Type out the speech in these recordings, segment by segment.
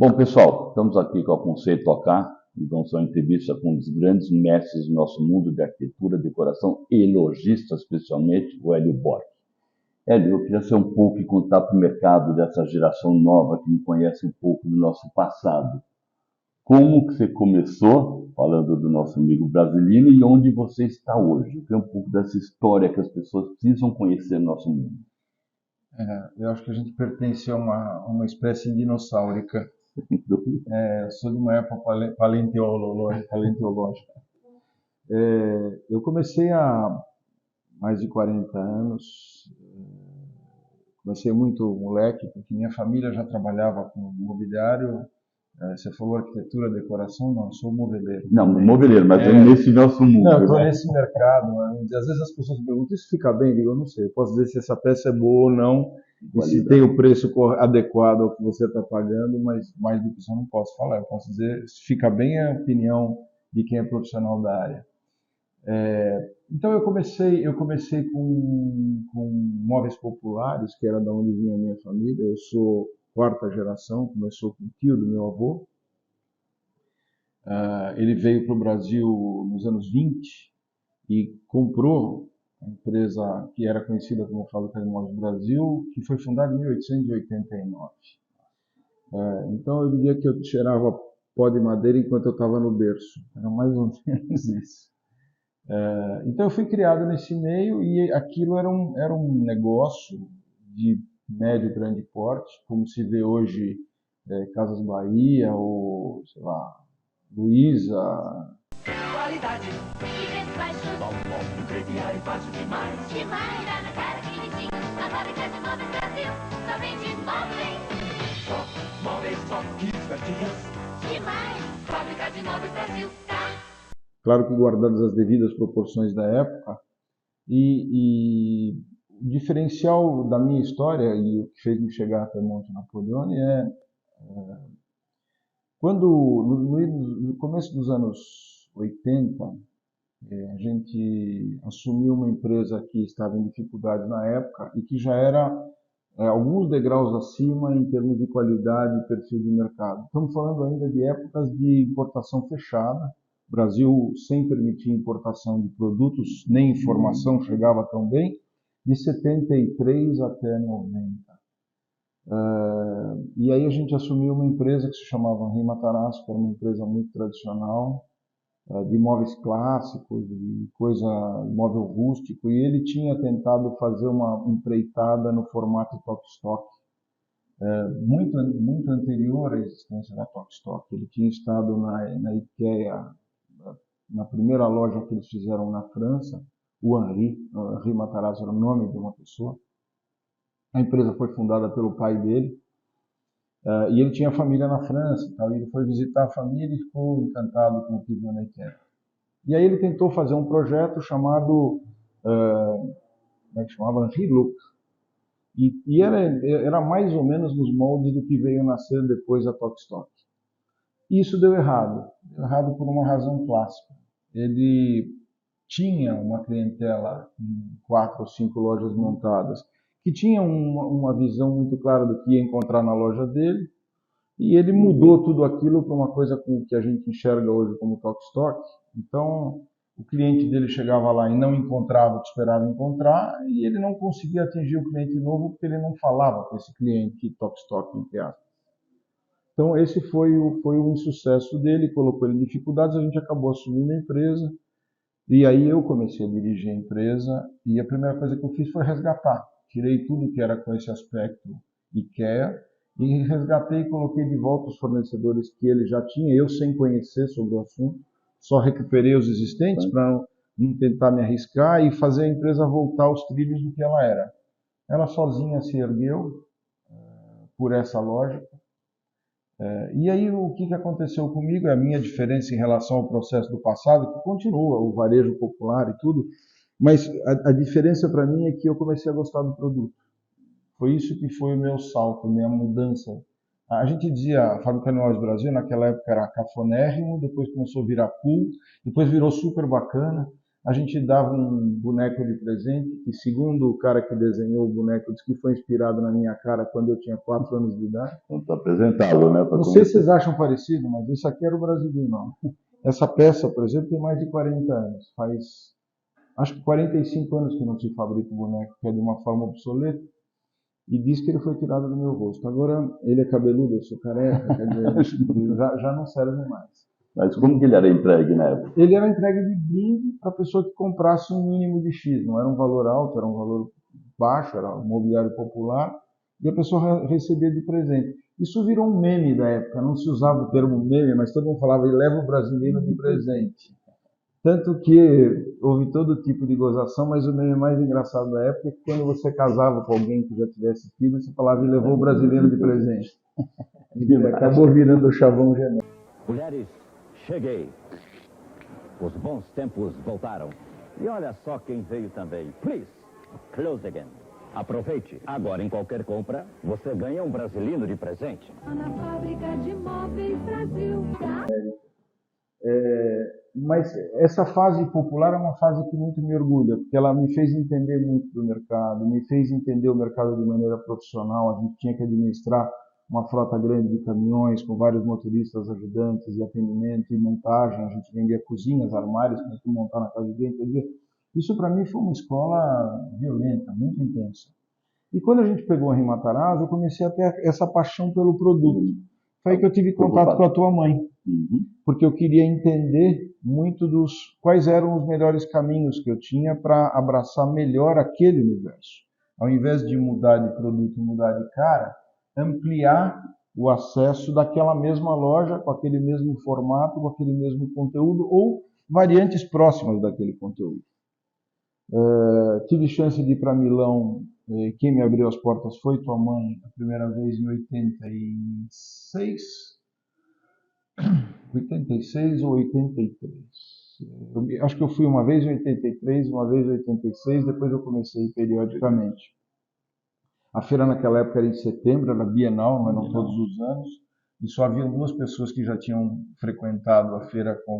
Bom, pessoal, estamos aqui com o Conceito OK e vamos fazer uma entrevista com um dos grandes mestres do nosso mundo de arquitetura, decoração e logística, especialmente o Hélio Borg. Hélio, eu queria ser um pouco e contar para o mercado dessa geração nova que não conhece um pouco do nosso passado. Como que você começou, falando do nosso amigo brasileiro, e onde você está hoje? Eu queria um pouco dessa história que as pessoas precisam conhecer no nosso mundo. Eu acho que a gente pertence a uma espécie dinossáurica. Eu sou de uma época paleontológica. Eu comecei há mais de 40 anos. Comecei muito moleque, porque minha família já trabalhava com mobiliário. Você falou arquitetura, decoração? Não, eu sou moveleiro. Não, moveleiro, mas nesse nosso mundo. Não, eu estou nesse mercado. Às vezes as pessoas me perguntam, isso fica bem? Eu digo, eu não sei. Eu posso dizer se essa peça é boa ou não, e se tem o preço adequado ao que você está pagando, mas mais do que isso eu não posso falar. Eu posso dizer se fica bem é a opinião de quem é profissional da área. Então eu comecei com móveis populares, que era da onde vinha a minha família. Eu sou quarta geração, começou com o tio do meu avô. Ele veio para o Brasil nos anos 20 e comprou a empresa que era conhecida como Fábrica de Móveis do Brasil, que foi fundada em 1889. Então eu diria que eu cheirava pó de madeira enquanto eu estava no berço. Era mais ou menos isso. Então eu fui criado nesse meio e aquilo era um negócio de médio e grande porte, como se vê hoje Casas Bahia ou, sei lá, Luiza. Qualidade e preço baixo. No crediário fácil demais. Demais. Dá na cara que vizinho. A Fábrica de Móveis Brasil só vende móveis. Só móveis, só espertinhas. Demais. Fábrica de Móveis Brasil, tá? Claro que guardadas as devidas proporções da época. E o diferencial da minha história e o que fez me chegar até Monte Napoleone quando, no começo dos anos 80, a gente assumiu uma empresa que estava em dificuldade na época e que já era alguns degraus acima em termos de qualidade e perfil de mercado. Estamos falando ainda de épocas de importação fechada. O Brasil sem permitir importação de produtos, nem informação chegava tão bem, de 73 até 90. E aí a gente assumiu uma empresa que se chamava Henri Matarazzo, que era uma empresa muito tradicional, de móveis clássicos, de móvel rústico, e ele tinha tentado fazer uma empreitada no formato Tok-Stock, muito anterior à existência da Tok-Stock. Ele tinha estado na IKEA, na primeira loja que eles fizeram na França, o Henri Matarazzo era o nome de uma pessoa. A empresa foi fundada pelo pai dele, e ele tinha família na França e tal, e ele foi visitar a família e ficou encantado com o que viu na IKEA. E aí ele tentou fazer um projeto chamado, como é que chamava? Relook. E era mais ou menos nos moldes do que veio nascer depois da Tok-Stock. E isso deu errado. Deu errado por uma razão clássica. Ele tinha uma clientela em 4 ou 5 lojas montadas, que tinha uma visão muito clara do que ia encontrar na loja dele, e ele mudou tudo aquilo para uma coisa que a gente enxerga hoje como Tok-Stock. Então, o cliente dele chegava lá e não encontrava o que esperava encontrar, e ele não conseguia atingir o cliente novo porque ele não falava com esse cliente Tok-Stock, entre aspas. Então, esse foi o insucesso dele, colocou ele em dificuldades, a gente acabou assumindo a empresa, e aí eu comecei a dirigir a empresa, e a primeira coisa que eu fiz foi resgatar. Tirei tudo que era com esse aspecto IKEA, e resgatei e coloquei de volta os fornecedores que ele já tinha, eu sem conhecer sobre o assunto, só recuperei os existentes para não tentar me arriscar e fazer a empresa voltar aos trilhos do que ela era. Ela sozinha se ergueu por essa lógica. E aí o que aconteceu comigo, é a minha diferença em relação ao processo do passado, que continua, o varejo popular e tudo, mas a diferença para mim é que eu comecei a gostar do produto. Foi isso que foi o meu salto, minha mudança. A gente dizia, a Fábrica de Móveis do Brasil, naquela época era cafonérrimo, depois começou a virar cool, depois virou super bacana. a gente dava um boneco de presente, que segundo o cara que desenhou o boneco, disse que foi inspirado na minha cara quando eu tinha 4 anos de idade. Então está apresentável, né? Não sei se vocês acham parecido, mas isso aqui era o brasileiro. Essa peça, por exemplo, tem mais de 40 anos. Faz, acho que 45 anos que não se fabrica o boneco, que é de uma forma obsoleta. E diz que ele foi tirado do meu rosto. Agora, ele é cabeludo, eu sou careca, quer dizer, já não serve mais. Mas como que ele era entregue na época? Ele era entregue de brinde para a pessoa que comprasse um mínimo de X. Não era um valor alto, era um valor baixo, era um mobiliário popular, e a pessoa recebia de presente. Isso virou um meme da época, não se usava o termo meme, mas todo mundo falava, ele leva o brasileiro de presente. Tanto que houve todo tipo de gozação, mas o meme mais engraçado da época é que quando você casava com alguém que já tivesse filho, você falava, ele levou o brasileiro de presente. E acabou virando o chavão genérico. Mulheres, cheguei. Os bons tempos voltaram. E olha só quem veio também. Please, close again. Aproveite. Agora, em qualquer compra, você ganha um brasileiro de presente. Na fábrica de móveis Brasil. Mas essa fase popular é uma fase que muito me orgulha, porque ela me fez entender muito do mercado, me fez entender o mercado de maneira profissional. A gente tinha que administrar uma frota grande de caminhões, com vários motoristas ajudantes e atendimento e montagem. A gente vendia cozinhas, armários, para montar na casa de alguém. Quer dizer, isso para mim foi uma escola violenta, muito intensa. E quando a gente pegou a Rimatarazzo, eu comecei a ter essa paixão pelo produto. Foi aí que eu tive contato com a tua mãe, porque eu queria entender muito quais eram os melhores caminhos que eu tinha para abraçar melhor aquele universo. Ao invés de mudar de produto e mudar de cara, ampliar o acesso daquela mesma loja, com aquele mesmo formato, com aquele mesmo conteúdo, ou variantes próximas daquele conteúdo. Tive chance de ir para Milão, quem me abriu as portas foi tua mãe, a primeira vez em 86 ou 83. Acho que eu fui uma vez em 83, uma vez em 86, depois eu comecei periodicamente. A feira naquela época era em setembro, era bienal, não eram todos os anos, e só haviam 2 pessoas que já tinham frequentado a feira com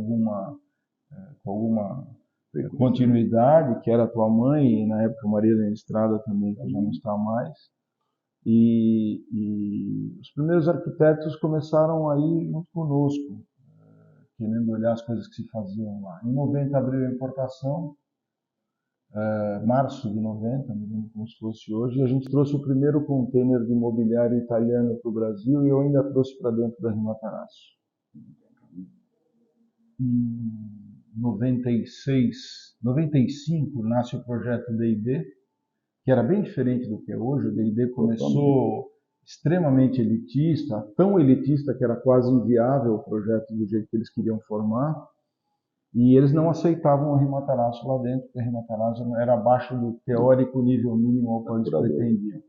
alguma continuidade, que era a tua mãe, e na época Maria da Estrada também, que já não está mais. E os primeiros arquitetos começaram aí junto conosco, querendo olhar as coisas que se faziam lá. Em 90 abriu a importação, março de 90, me lembro como se fosse hoje, e a gente trouxe o primeiro container de mobiliário italiano para o Brasil, e eu ainda trouxe para dentro da Rimatarazzo. Em 95 nasce o projeto D&D, que era bem diferente do que é hoje. O D&D começou extremamente elitista, tão elitista que era quase inviável o projeto do jeito que eles queriam formar, e eles não aceitavam a Rimatarazzo lá dentro, porque a Rimatarazzo era abaixo do teórico nível mínimo ao qual eles pretendiam.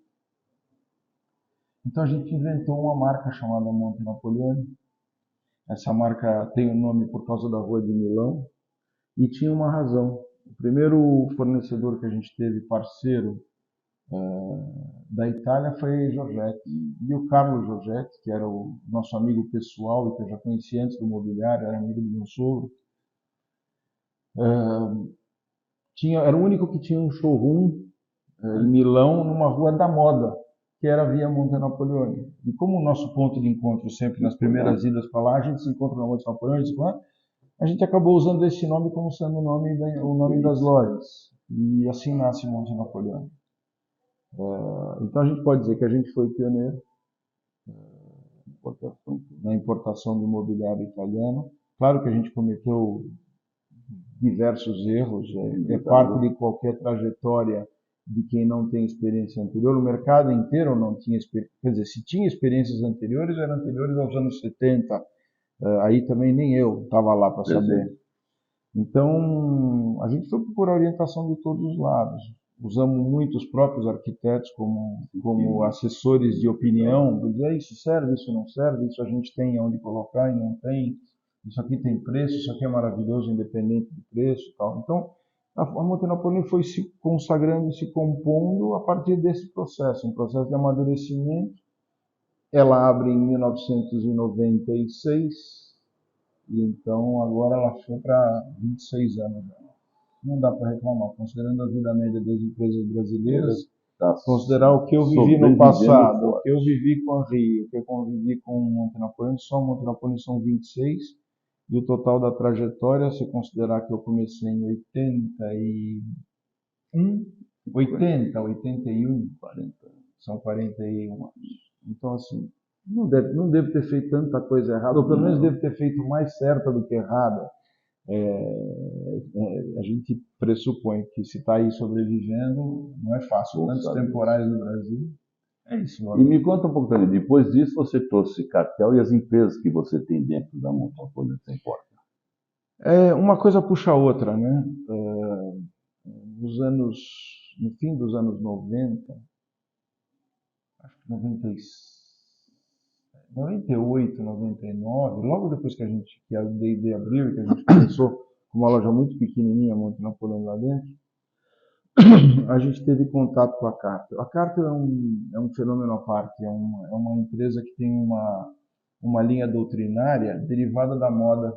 Então a gente inventou uma marca chamada Monte Napoleone. Essa marca tem o nome por causa da rua de Milão, e tinha uma razão. O primeiro fornecedor que a gente teve parceiro da Itália foi Giorgetti. E o Carlo Giorgetti, que era o nosso amigo pessoal e que eu já conhecia antes do mobiliário, era amigo do meu sogro, era o único que tinha um showroom em Milão, numa rua da moda, que era a Via Monte Napoleone. E como o nosso ponto de encontro sempre nas primeiras idas para lá, a gente se encontra na Monte Napoleone, a gente acabou usando esse nome como sendo o nome das lojas. E assim nasce Monte Napoleone. Então a gente pode dizer que a gente foi pioneiro na importação do mobiliário italiano. Claro que a gente cometeu diversos erros, é parte de qualquer trajetória de quem não tem experiência anterior. O mercado inteiro não tinha experiência, quer dizer, se tinha experiências anteriores, eram anteriores aos anos 70, aí também nem eu estava lá para saber. Então, a gente foi procurar orientação de todos os lados. Usamos muito os próprios arquitetos como assessores de opinião, dizer isso serve, isso não serve, isso a gente tem onde colocar e não tem, isso aqui tem preço, isso aqui é maravilhoso, independente de preço e tal. Então, a Monte Napoleone foi se consagrando e se compondo a partir desse processo, um processo de amadurecimento. Ela abre em 1996, e então agora ela foi para 26 anos. não dá para reclamar. Considerando a vida média das empresas brasileiras, considerar o que eu vivi no passado, o que eu vivi com a Rio, o que eu convivi com o Monte Napoleão, só o Monte Napoleão são 26, e o total da trajetória, se considerar que eu comecei em 81, 40, são 41 anos. Então, assim, não deve ter feito tanta coisa errada, ou pelo menos deve ter feito mais certa do que errada. A gente pressupõe que se está aí sobrevivendo, não é fácil. Tantos temporais no Brasil. É isso, mano. E me conta um pouco também, depois disso você trouxe cartel e as empresas que você tem dentro da Monte Napoleão, você importa? Uma coisa puxa a outra, né? No fim dos anos 90, acho que 98, 99, logo depois que a D&D abriu e que a gente começou com uma loja muito pequenininha, Monte Napoleão lá dentro, a gente teve contato com a Carter. A Carter é um fenômeno à parte, é uma empresa que tem uma linha doutrinária derivada da moda.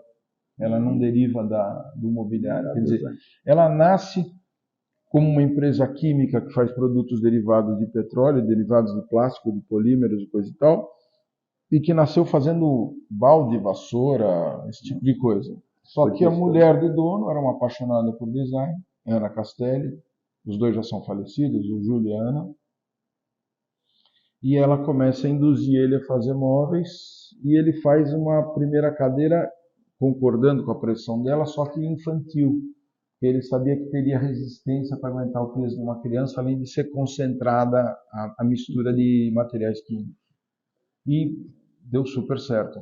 Ela não deriva do mobiliário. Quer dizer, ela nasce como uma empresa química que faz produtos derivados de petróleo, derivados de plástico, de polímeros e coisa e tal, e que nasceu fazendo balde, vassoura, esse tipo de coisa. Só que a mulher do dono era uma apaixonada por design, Ana Castelli, os dois já são falecidos, o Júlio e a Ana, e ela começa a induzir ele a fazer móveis, e ele faz uma primeira cadeira concordando com a pressão dela, só que infantil. Ele sabia que teria resistência para aguentar o peso de uma criança, além de ser concentrada a mistura de materiais químicos. E deu super certo.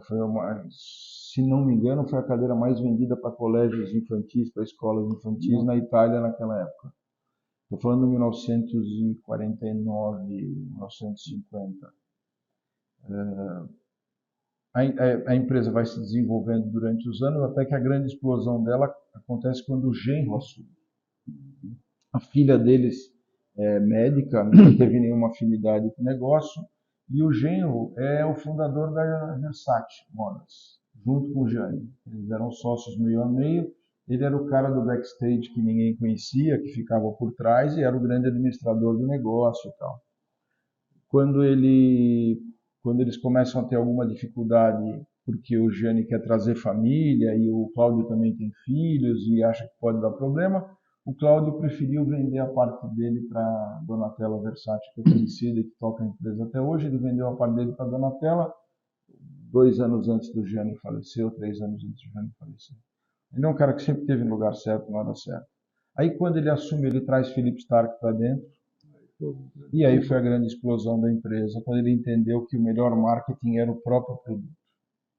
Se não me engano, foi a cadeira mais vendida para colégios infantis, para escolas infantis na Itália naquela época. Estou falando de 1949, 1950. A empresa vai se desenvolvendo durante os anos, até que a grande explosão dela acontece quando o genro assume. A filha deles é médica, não teve nenhuma afinidade com o negócio, e o genro é o fundador da Versace Modas, junto com o Gianni. Eles eram sócios meio a meio. Ele era o cara do backstage que ninguém conhecia, que ficava por trás, e era o grande administrador do negócio e tal. Quando eles começam a ter alguma dificuldade, porque o Gianni quer trazer família, e o Cláudio também tem filhos, e acha que pode dar problema, o Cláudio preferiu vender a parte dele para Donatella Versace, que é conhecida e que toca a empresa até hoje. Ele vendeu a parte dele para Donatella 2 anos antes do Gianni falecer, 3 anos antes do Gianni falecer. Ele é um cara que sempre esteve no lugar certo, na hora certa. Aí quando ele assume, ele traz Philip Stark para dentro. E aí foi a grande explosão da empresa, quando ele entendeu que o melhor marketing era o próprio produto.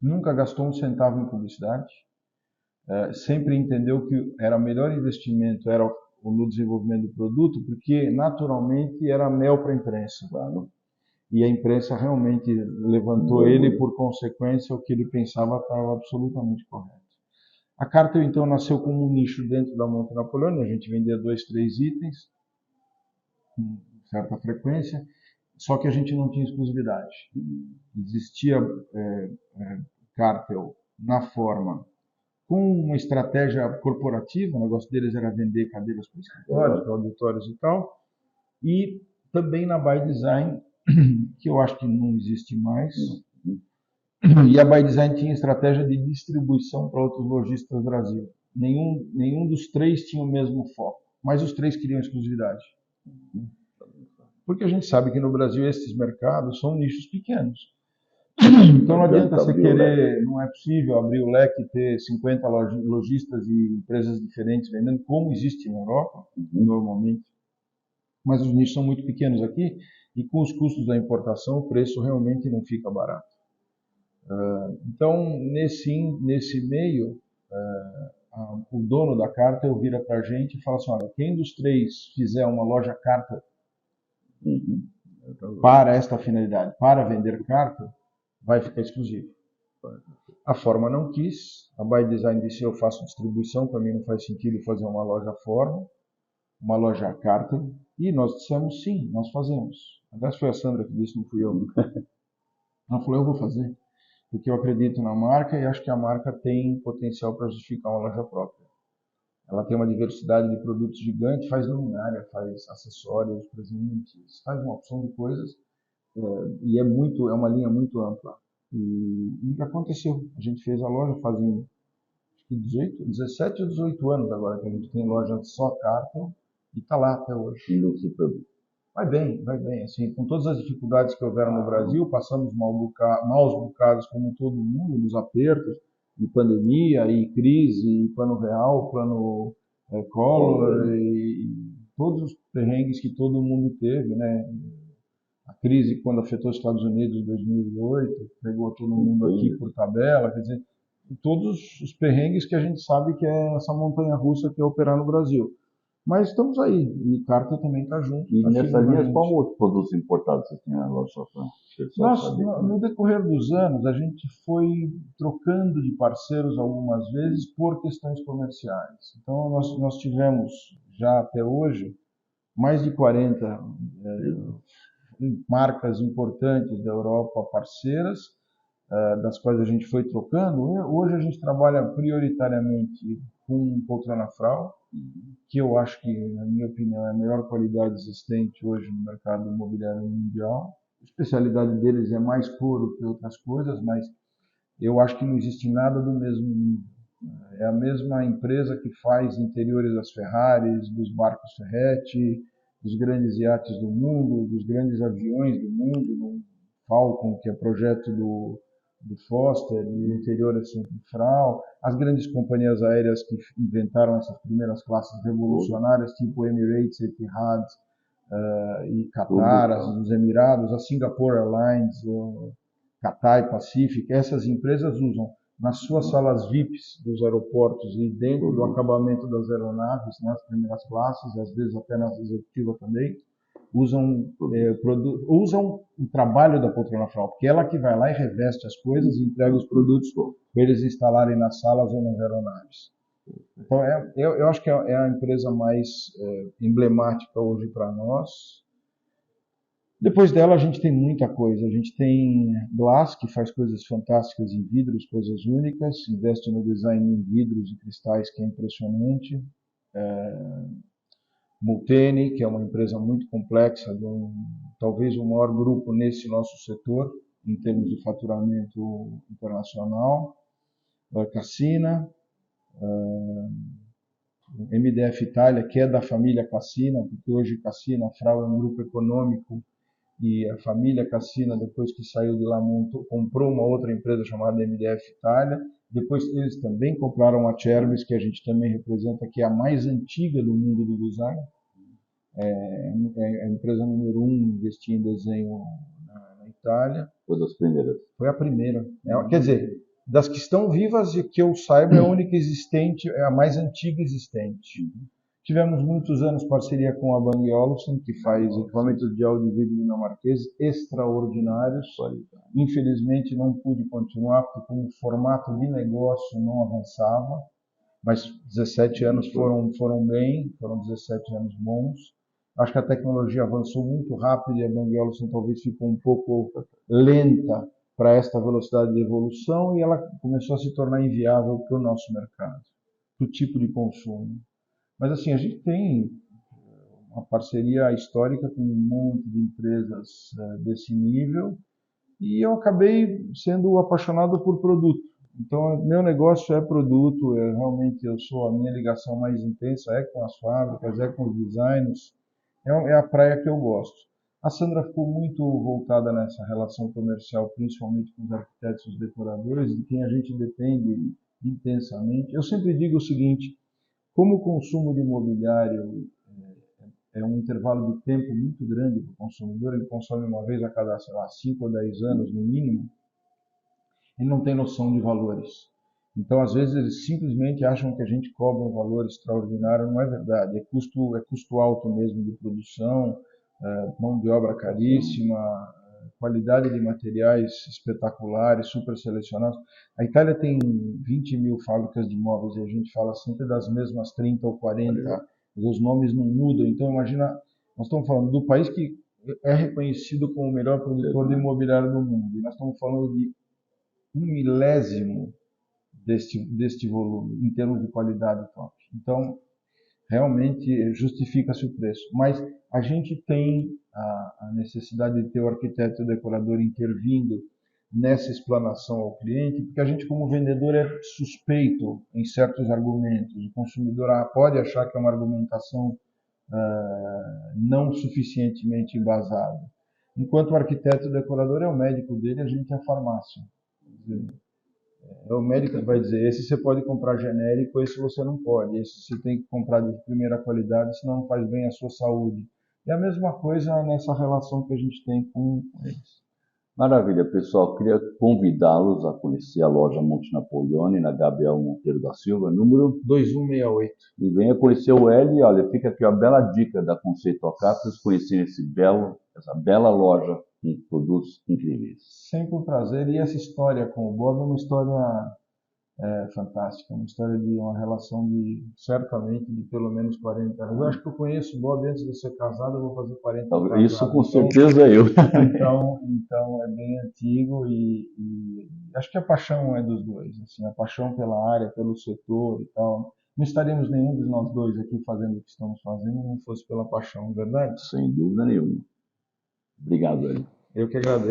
Nunca gastou um centavo em publicidade. Sempre entendeu que era o melhor investimento era no desenvolvimento do produto, porque naturalmente era mel para a imprensa. Claro. E a imprensa realmente levantou ele, e por consequência o que ele pensava estava absolutamente correto. A Cartel, então, nasceu como um nicho dentro da Monte Napoleão. A gente vendia 2, 3 itens com certa frequência, só que a gente não tinha exclusividade. Existia Cartel na forma com uma estratégia corporativa, o negócio deles era vender cadeiras para escritórios, para auditórios e tal, e também na By Design, que eu acho que não existe mais. E a By Design tinha estratégia de distribuição para outros lojistas do Brasil. Nenhum dos 3 tinha o mesmo foco, mas os 3 queriam exclusividade. Porque a gente sabe que no Brasil esses mercados são nichos pequenos. Então não adianta você querer, não é possível abrir o leque e ter 50 lojistas e empresas diferentes vendendo, como existe na Europa, normalmente. Mas os nichos são muito pequenos aqui, e com os custos da importação o preço realmente não fica barato. Então, nesse meio, o dono da Cartel vira para a gente e fala assim: olha, quem dos 3 fizer uma loja Cartel para esta finalidade, para vender Cartel, vai ficar exclusivo. A Forma não quis, a By Design disse: eu faço distribuição, para mim não faz sentido fazer uma loja Forma, uma loja Cartel, e nós dissemos sim, nós fazemos. Aliás, foi a Sandra que disse, não fui eu. Ela falou: eu vou fazer, porque eu acredito na marca e acho que a marca tem potencial para justificar uma loja própria. Ela tem uma diversidade de produtos gigante, faz luminária, faz acessórios, presentes, faz uma opção de coisas, e é uma linha muito ampla. E aconteceu, a gente fez a loja fazem acho que 17 ou 18 anos agora que a gente tem loja só Cartel e está lá até hoje. Indo super bem. Vai bem, assim, com todas as dificuldades que houveram no Brasil, passamos maus bocados como todo mundo, nos apertos de pandemia e crise, e plano real, plano Collor, e todos os perrengues que todo mundo teve, né? A crise quando afetou os Estados Unidos em 2008, pegou todo mundo aqui por tabela, quer dizer, todos os perrengues que a gente sabe que é essa montanha-russa que é operar no Brasil. Mas estamos aí, e Carta também está junto. E tá nessa linha, firmemente. qual outro produtos importados você tem na loja Sofran? No decorrer dos anos, a gente foi trocando de parceiros algumas vezes por questões comerciais. Então, nós tivemos já até hoje mais de 40 marcas importantes da Europa parceiras, das quais a gente foi trocando. Hoje a gente trabalha prioritariamente com poltrona Frau, que eu acho que, na minha opinião, é a melhor qualidade existente hoje no mercado imobiliário mundial. A especialidade deles é mais couro que outras coisas, mas eu acho que não existe nada do mesmo nível. É a mesma empresa que faz interiores das Ferraris, dos barcos Ferretti, dos grandes iates do mundo, dos grandes aviões do mundo, do Falcon, que é projeto do Foster, e o interior é sempre Frau, as grandes companhias aéreas que inventaram essas primeiras classes revolucionárias, tipo Emirates, Etihad e Qatar, as dos Emirados, a Singapore Airlines, Cathay Pacific, essas empresas usam nas suas salas VIPs dos aeroportos e dentro do acabamento das aeronaves, nas primeiras classes, às vezes até nas executivas também, usam o trabalho da poltrona Frau, porque ela que vai lá e reveste as coisas e entrega os produtos para eles instalarem nas salas ou nas aeronaves. Então, eu acho que é a empresa mais emblemática hoje para nós. Depois dela, a gente tem muita coisa. A gente tem Glass, que faz coisas fantásticas em vidros, coisas únicas, investe no design em vidros e cristais, que é impressionante. Multeni, que é uma empresa muito complexa, talvez o maior grupo nesse nosso setor, em termos de faturamento internacional. Cassina, MDF Itália, que é da família Cassina, porque hoje Cassina, a Frau é um grupo econômico, e a família Cassina, depois que saiu de lá, comprou uma outra empresa chamada MDF Itália. Depois eles também compraram a Cerbis, que a gente também representa, que é a mais antiga do mundo do design. É a empresa número 1 investir em desenho na Itália. Foi das primeiras. Foi a primeira. Quer dizer, das que estão vivas e que eu saiba, é a única existente, é a mais antiga existente. Tivemos muitos anos parceria com a Bang Olufsen, que faz equipamentos de áudio e vídeo dinamarqueses extraordinários. Infelizmente não pude continuar, porque como formato de negócio não avançava, mas 17 anos foram 17 anos bons. Acho que a tecnologia avançou muito rápido e a Bang Olufsen talvez ficou um pouco lenta para esta velocidade de evolução, e ela começou a se tornar inviável para o nosso mercado, para o tipo de consumo. Mas assim, a gente tem uma parceria histórica com um monte de empresas desse nível, e eu acabei sendo apaixonado por produto. Então, meu negócio é produto, realmente a minha ligação mais intensa é com as fábricas, é com os designers, é a praia que eu gosto. A Sandra ficou muito voltada nessa relação comercial, principalmente com os arquitetos e os decoradores, de quem a gente depende intensamente. Eu sempre digo o seguinte: como o consumo de imobiliário é um intervalo de tempo muito grande para o consumidor, ele consome uma vez a cada, 5 ou 10 anos no mínimo, ele não tem noção de valores. Então, às vezes, eles simplesmente acham que a gente cobra um valor extraordinário. Não é verdade, é custo alto mesmo de produção, mão de obra caríssima, qualidade de materiais espetaculares, super selecionados. A Itália tem 20 mil fábricas de móveis e a gente fala sempre das mesmas 30 ou 40, os nomes não mudam. Então, imagina, nós estamos falando do país que é reconhecido como o melhor produtor de imobiliário do mundo, e nós estamos falando de 1 milésimo deste volume, em termos de qualidade top. Então, realmente justifica-se o preço. Mas a gente tem a necessidade de ter o arquiteto e o decorador intervindo nessa explanação ao cliente, porque a gente, como vendedor, é suspeito em certos argumentos. O consumidor pode achar que é uma argumentação não suficientemente embasada. Enquanto o arquiteto e o decorador é o médico dele, a gente é a farmácia. É o médico que vai dizer, esse você pode comprar genérico, esse você não pode, esse você tem que comprar de primeira qualidade, senão não faz bem à sua saúde. E a mesma coisa nessa relação que a gente tem com eles. Maravilha, pessoal. Queria convidá-los a conhecer a loja Monte Napoleone, na Gabriel Monteiro da Silva, número 2168. E venha conhecer o Hélio. Olha, fica aqui a bela dica da Conceito AK para vocês conhecerem essa bela loja com produtos incríveis. Sempre um prazer. E essa história com o Bob é uma história fantástica, uma história de uma relação certamente, de pelo menos 40 anos. Eu acho que eu conheço o Bob antes de eu ser casado, eu vou fazer 40 anos. Isso com certeza eu. Então é bem antigo e acho que a paixão é dos dois, assim, a paixão pela área, pelo setor e tal. Não estaríamos nenhum de nós dois aqui fazendo o que estamos fazendo se não fosse pela paixão, não é verdade? Sem dúvida nenhuma. Obrigado, Hélio. Eu que agradeço.